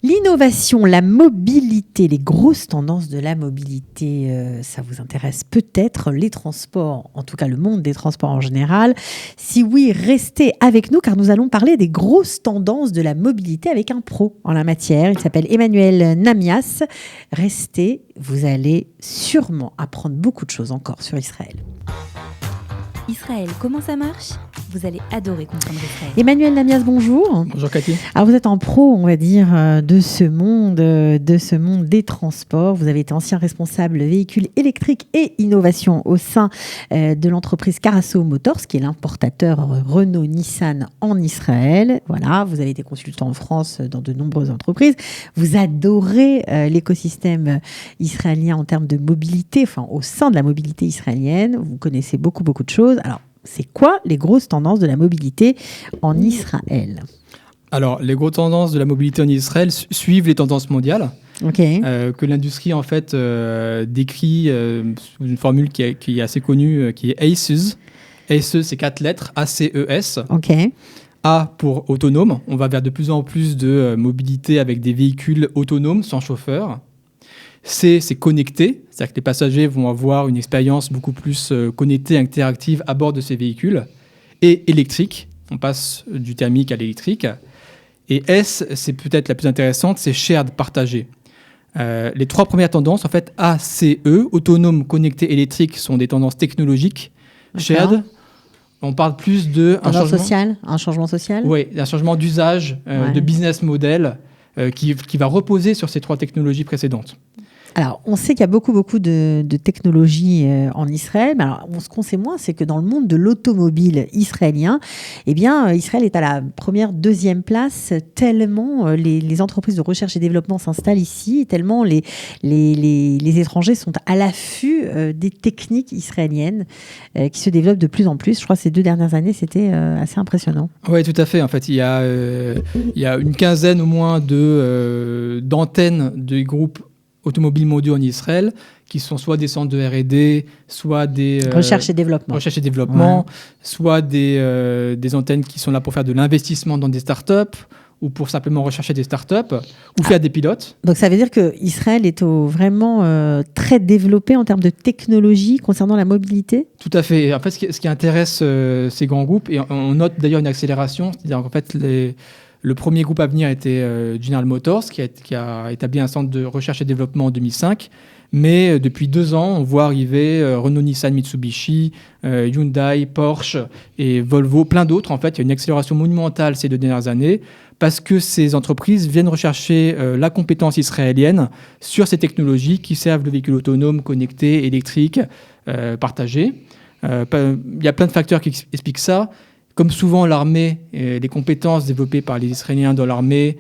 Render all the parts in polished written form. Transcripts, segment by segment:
L'innovation, la mobilité, les grosses tendances de la mobilité, ça vous intéresse peut-être, les transports, en tout cas le monde des transports en général. Si oui, restez avec nous car nous allons parler des grosses tendances de la mobilité avec un pro en la matière. Il s'appelle Emmanuel Namias. Restez, vous allez sûrement apprendre beaucoup de choses encore sur Israël. Israël, comment ça marche ? Vous allez adorer comprendre Israël. Emmanuel Namias, bonjour. Bonjour Cathy. Alors vous êtes en pro, on va dire, de ce monde des transports. Vous avez été ancien responsable véhicules électriques et innovation au sein de l'entreprise Carasso Motors, qui est l'importateur Renault-Nissan en Israël. Voilà, vous avez été consultant en France dans de nombreuses entreprises. Vous adorez l'écosystème israélien en termes de mobilité, enfin au sein de la mobilité israélienne. Vous connaissez beaucoup de choses. Alors, c'est quoi les grosses tendances de la mobilité en Israël ? Alors, les grosses tendances de la mobilité en Israël suivent les tendances mondiales que l'industrie en fait décrit sous une formule qui est assez connue, qui est ACES. ACES, c'est 4 lettres, ACES. A pour autonome. On va vers de plus en plus de mobilité avec des véhicules autonomes sans chauffeur. C, c'est connecté, c'est-à-dire que les passagers vont avoir une expérience beaucoup plus connectée, interactive à bord de ces véhicules. Et électrique, on passe du thermique à l'électrique. Et S, c'est peut-être la plus intéressante, c'est shared, partagé. Les 3 premières tendances, en fait, A, C, E, autonome, connecté, électrique, sont des tendances technologiques. Shared, on parle plus de... un changement social. Oui, un changement d'usage, de business model qui va reposer sur ces 3 technologies précédentes. Alors, on sait qu'il y a beaucoup de technologies en Israël, mais alors, ce qu'on sait moins, c'est que dans le monde de l'automobile israélien, eh bien, Israël est à la première, deuxième place, tellement les entreprises de recherche et développement s'installent ici, tellement les étrangers sont à l'affût des techniques israéliennes qui se développent de plus en plus. Je crois que ces 2 dernières années, c'était assez impressionnant. Oui, tout à fait. En fait, il y a une quinzaine au moins d'antennes de groupes automobiles mondiaux en Israël, qui sont soit des centres de R&D, soit des... recherche et développement, soit des antennes qui sont là pour faire de l'investissement dans des startups, ou pour simplement rechercher des startups, ou faire des pilotes. Donc ça veut dire qu'Israël est vraiment très développé en termes de technologie concernant la mobilité ? Tout à fait. En fait, ce qui intéresse ces grands groupes, et on note d'ailleurs une accélération, c'est-à-dire qu'en fait, le premier groupe à venir était General Motors, qui a établi un centre de recherche et développement en 2005. Mais depuis 2 ans, on voit arriver Renault, Nissan, Mitsubishi, Hyundai, Porsche et Volvo, plein d'autres. En fait, il y a une accélération monumentale ces 2 dernières années parce que ces entreprises viennent rechercher la compétence israélienne sur ces technologies qui servent le véhicule autonome, connecté, électrique, partagé. Il y a plein de facteurs qui expliquent ça. Comme souvent, l'armée et les compétences développées par les Israéliens dans l'armée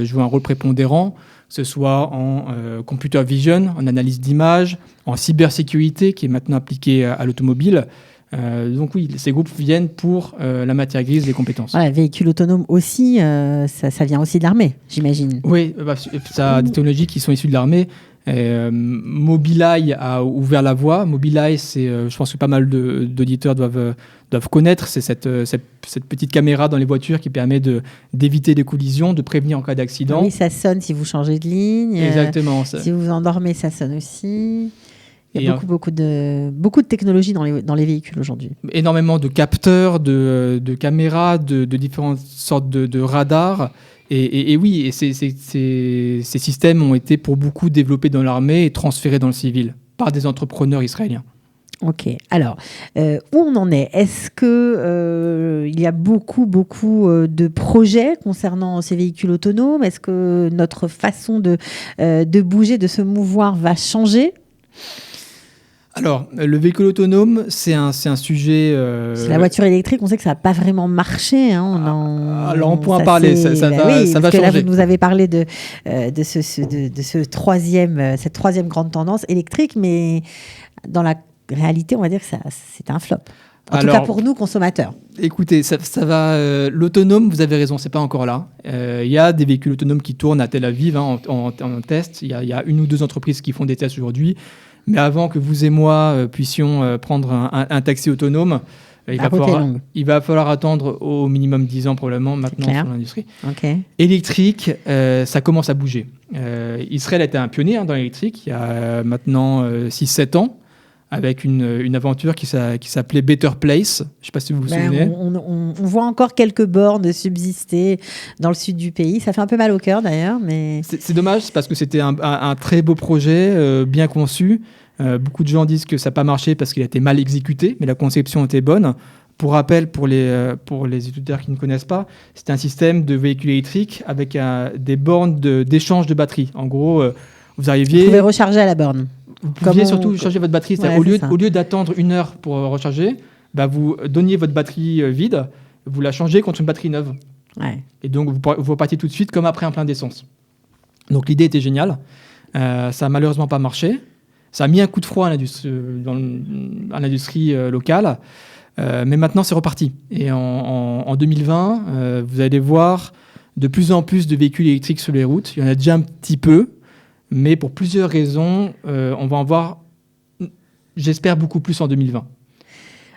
jouent un rôle prépondérant, que ce soit en computer vision, en analyse d'images, en cybersécurité, qui est maintenant appliquée à l'automobile. Donc oui, ces groupes viennent pour la matière grise, les compétences. Voilà, véhicule autonome aussi, ça vient aussi de l'armée, j'imagine. Oui, ça a des technologies qui sont issues de l'armée. Mobileye a ouvert la voie. Mobileye, je pense que pas mal d'auditeurs doivent connaître. C'est cette petite caméra dans les voitures qui permet d'éviter les collisions, de prévenir en cas d'accident. Oui, ça sonne si vous changez de ligne. Exactement. Si vous vous endormez, ça sonne aussi. Il y a beaucoup de technologies dans les véhicules aujourd'hui. Énormément de capteurs, de caméras, de différentes sortes de radars. Et oui, ces systèmes ont été pour beaucoup développés dans l'armée et transférés dans le civil par des entrepreneurs israéliens. Ok. Alors, où on en est ? Est-ce qu'il y a beaucoup de projets concernant ces véhicules autonomes ? Est-ce que notre façon de bouger, de se mouvoir va changer ? Alors, le véhicule autonome, c'est un sujet... C'est la voiture électrique, on sait que ça n'a pas vraiment marché. Alors, on pourra en parler, ça va changer. Là, vous nous avez parlé de cette troisième grande tendance électrique, mais dans la réalité, on va dire que c'est un flop. En tout cas pour nous, consommateurs. Écoutez, ça va. L'autonome, vous avez raison, c'est pas encore là. Il y a des véhicules autonomes qui tournent à Tel Aviv en test. Il y a 1 ou 2 entreprises qui font des tests aujourd'hui. Mais avant que vous et moi puissions prendre un taxi autonome, Il La route est longue. va falloir attendre au minimum 10 ans probablement maintenant clair. sur l'industrie. Ok. Électrique, ça commence à bouger. Israël a été un pionnier dans l'électrique il y a maintenant 6-7 ans, avec une aventure qui s'appelait Better Place. Je ne sais pas si vous vous souvenez. On voit encore quelques bornes subsister dans le sud du pays. Ça fait un peu mal au cœur d'ailleurs. Mais... C'est dommage parce que c'était un très beau projet, bien conçu. Beaucoup de gens disent que ça n'a pas marché parce qu'il a été mal exécuté, mais la conception était bonne. Pour rappel, pour les étudiants qui ne connaissent pas, c'est un système de véhicule électrique avec des bornes d'échange de batterie. En gros, vous arriviez... Vous pouvez recharger à la borne. Vous pouviez surtout charger votre batterie. Ouais, au lieu d'attendre 1 heure pour recharger, vous donniez votre batterie vide, vous la changez contre une batterie neuve. Ouais. Et donc, vous repartiez tout de suite comme après un plein d'essence. Donc, l'idée était géniale. Ça n'a malheureusement pas marché. Ça a mis un coup de froid à l'industrie locale. Mais maintenant, c'est reparti. Et en 2020, vous allez voir de plus en plus de véhicules électriques sur les routes. Il y en a déjà un petit peu. Mais pour plusieurs raisons, on va en voir, j'espère, beaucoup plus en 2020.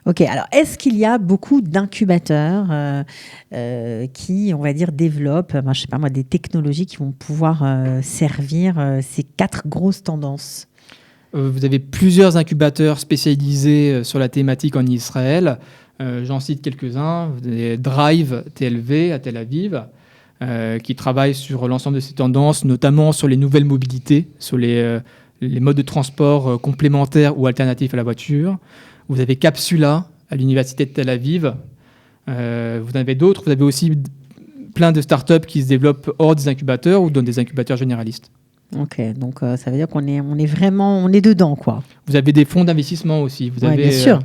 Ok, alors est-ce qu'il y a beaucoup d'incubateurs qui, on va dire, développent, je sais pas moi, des technologies qui vont pouvoir servir ces 4 grosses tendances? Vous avez plusieurs incubateurs spécialisés sur la thématique en Israël. J'en cite quelques-uns. Vous avez Drive TLV à Tel Aviv, qui travaille sur l'ensemble de ces tendances, notamment sur les nouvelles mobilités, sur les modes de transport complémentaires ou alternatifs à la voiture. Vous avez Capsula à l'université de Tel Aviv. Vous en avez d'autres. Vous avez aussi plein de startups qui se développent hors des incubateurs ou dans des incubateurs généralistes. Ok, donc ça veut dire qu'on est vraiment dedans, quoi. Vous avez des fonds d'investissement aussi. Vous avez, bien sûr.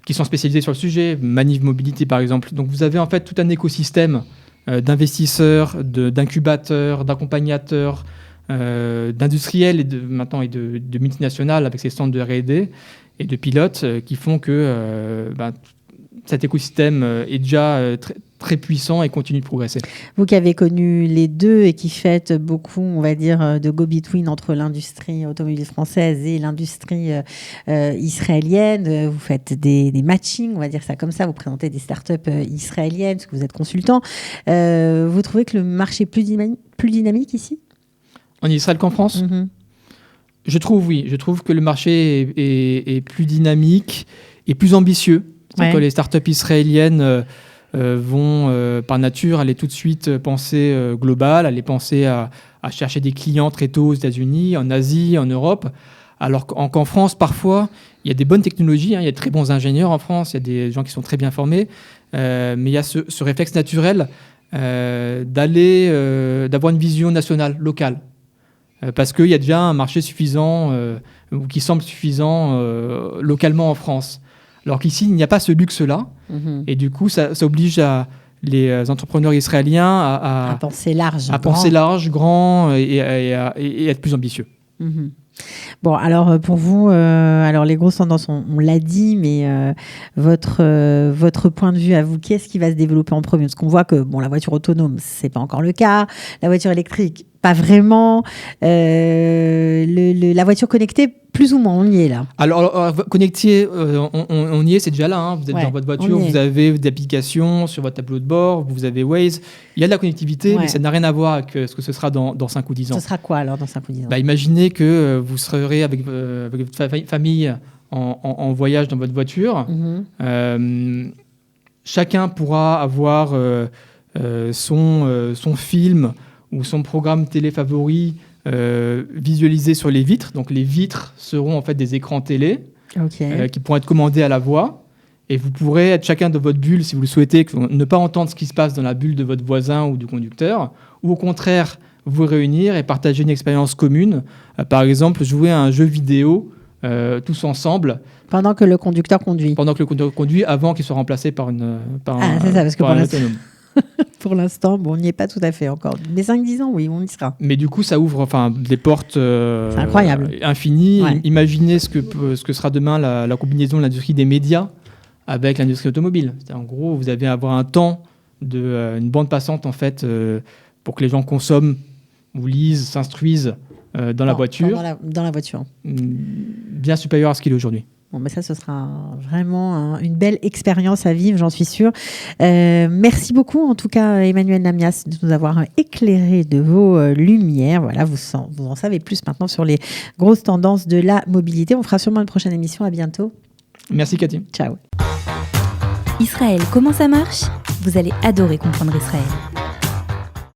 Qui sont spécialisés sur le sujet, Manif Mobility par exemple. Donc vous avez en fait tout un écosystème d'investisseurs, d'incubateurs, d'accompagnateurs, d'industriels et maintenant de multinationales avec ces centres de R&D et de pilotes qui font que cet écosystème est déjà très puissant et continue de progresser. Vous qui avez connu les deux et qui faites beaucoup, on va dire, de go-between entre l'industrie automobile française et l'industrie israélienne, vous faites des matchings, on va dire ça comme ça, vous présentez des startups israéliennes, parce que vous êtes consultant. Vous trouvez que le marché est plus dynamique ici ? En Israël qu'en France ? Mm-hmm. Je trouve, oui. Je trouve que le marché est plus dynamique et plus ambitieux. Ouais. Que les startups israéliennes vont, par nature, aller tout de suite penser global, aller penser à chercher des clients très tôt aux États-Unis, en Asie, en Europe. Alors qu'en France, parfois, il y a des bonnes technologies, il y a de très bons ingénieurs en France, il y a des gens qui sont très bien formés, mais il y a ce réflexe naturel d'avoir une vision nationale, locale. Parce qu'il y a déjà un marché suffisant, ou qui semble suffisant localement en France. Alors qu'ici, il n'y a pas ce luxe-là. Mmh. Et du coup, ça oblige les entrepreneurs israéliens à penser large. Penser large, grand et être plus ambitieux. Mmh. Bon, alors pour vous, alors les grosses tendances, on l'a dit, mais votre point de vue à vous, qu'est-ce qui va se développer en premier ? Parce qu'on voit que la voiture autonome, c'est pas encore le cas. La voiture électrique, pas vraiment. La voiture connectée, plus ou moins, on y est là. Alors connecté, on y est, c'est déjà là. Hein. Vous êtes dans votre voiture, vous avez des applications sur votre tableau de bord, vous avez Waze. Il y a de la connectivité, mais ça n'a rien à voir avec ce que ce sera dans 5 ou 10 ans. Ce sera quoi alors dans 5 ou 10 ans ? Imaginez que vous serez avec votre famille en voyage dans votre voiture. Mmh. Chacun pourra avoir son film ou son programme télé favori visualisé sur les vitres. Donc les vitres seront en fait des écrans télé qui pourront être commandés à la voix. Et vous pourrez être chacun de votre bulle, si vous le souhaitez, ne pas entendre ce qui se passe dans la bulle de votre voisin ou du conducteur, ou au contraire vous réunir et partager une expérience commune. Par exemple, jouer à un jeu vidéo tous ensemble. Pendant que le conducteur conduit. Pendant que le conducteur conduit, avant qu'il soit remplacé par un autonome. Pour l'instant, on n'y est pas tout à fait encore. Mais 5-10 ans, oui, on y sera. Mais du coup, ça ouvre des portes incroyable. Infinies. Ouais. Imaginez ce que sera demain la combinaison de l'industrie des médias avec l'industrie automobile. En gros, vous allez avoir un temps, une bande passante, en fait, pour que les gens consomment ou lisent, s'instruisent dans la voiture. Dans la voiture. Bien supérieur à ce qu'il est aujourd'hui. Bon, ça, ce sera vraiment une belle expérience à vivre, j'en suis sûre. Merci beaucoup, en tout cas, Emmanuel Namias, de nous avoir éclairé de vos lumières. Voilà, vous en savez plus maintenant sur les grosses tendances de la mobilité. On fera sûrement une prochaine émission. À bientôt. Merci, Cathy. Ciao. Israël, comment ça marche ? Vous allez adorer comprendre Israël.